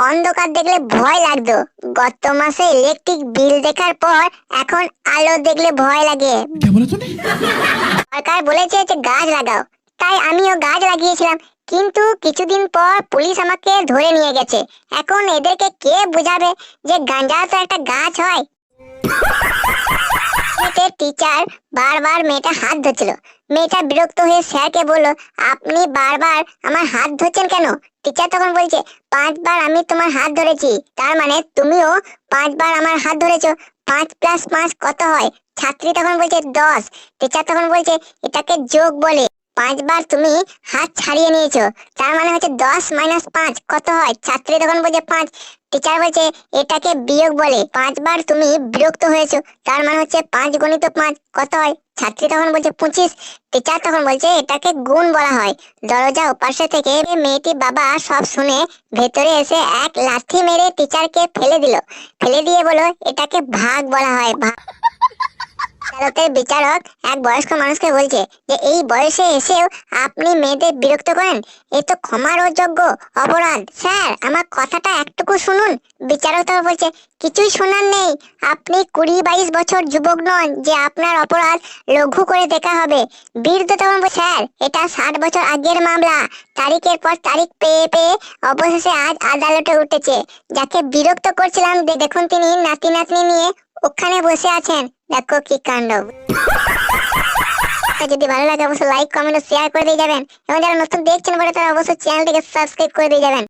অন্ধকার দেখলে ভয় লাগতো, গত মাসে ইলেকট্রিক বিল দেখার পর এখন আলো দেখলে ভয় লাগে। সরকার বলেছে যে গাছ লাগাও, তাই আমিও গাছ লাগিয়েছিলাম, কিন্তু কিছুদিন পর পুলিশ আমাকে ধরে নিয়ে গেছে। এখন এদেরকে কে বোঝাবে যে গাঁজা তো একটা গাছ হয়। টিচার বারবার মেয়েটা হাত ধরছিল। মেয়েটা বিরক্ত হয়ে স্যারকে বলল, আপনি বারবার আমার হাত ধরছেন কেন? টিচার তখন বলছে, 5বার আমি তোমার হাত ধরেছি, তার মানে তুমিও 5বার আমার হাত ধরেছো। 5+5 কত হয়? ছাত্রী তখন বলছে 10। টিচার তখন বলছে, এটাকে যোগ বলে। 5বার তুমি হাত ছাড়িয়ে নিয়েছো, তার মানে হচ্ছে 10 - 5 কত হয়? ছাত্রী তখন বলছে 5। টিচার বলছে, এটাকে বিয়োগ বলে। 5বার তুমি বিরক্ত হয়েছো, তার মানে হচ্ছে 5 × 5 কত হয়? ছাত্রী তখন বলছে 25। টিচার তখন বলছে, এটাকে গুণ বলা হয়। দরজা ওপাশে থেকে মেয়েটি বাবা সব শুনে ভেতরে এসে এক লাথি মেরে টিচারকে ফেলে দিল। ফেলে দিয়ে বলো, এটাকে ভাগ বলা হয়। আদালতের বিচারক এক বয়স্ক মানুষকে বলছে যে এই বয়সে এসেও আপনি মেয়েদের বিরক্ত করেন, এ তো ক্ষমার অযোগ্য অপরাধ। স্যার, আমার কথাটা একটুকু শুনুন। বিচারক তো বলছে, কিছুই শোনার নেই, আপনি 20-22 বছর যুবক নন যে আপনার অপরাধ লঘু করে দেখা হবে। বীর তো তখন বলছে, স্যার এটা 60 বছর আগের মামলা, তারিখের পর তারিখ পেয়ে পেয়ে অবশেষে আজ আদালতে উঠেছে। যাকে বিরক্ত করছিলাম দেখুন তিনি নাতি নাতনি নিয়ে ওখানে বসে আছেন। দেখো কি কাণ্ড। যদি ভালো লাগে অবশ্যই লাইক কমেন্ট ও শেয়ার করে দিয়ে যাবেন, এবং যারা নতুন দেখছেন বলে তারা অবশ্যই চ্যানেলটিকে সাবস্ক্রাইব করে দিয়ে যাবেন।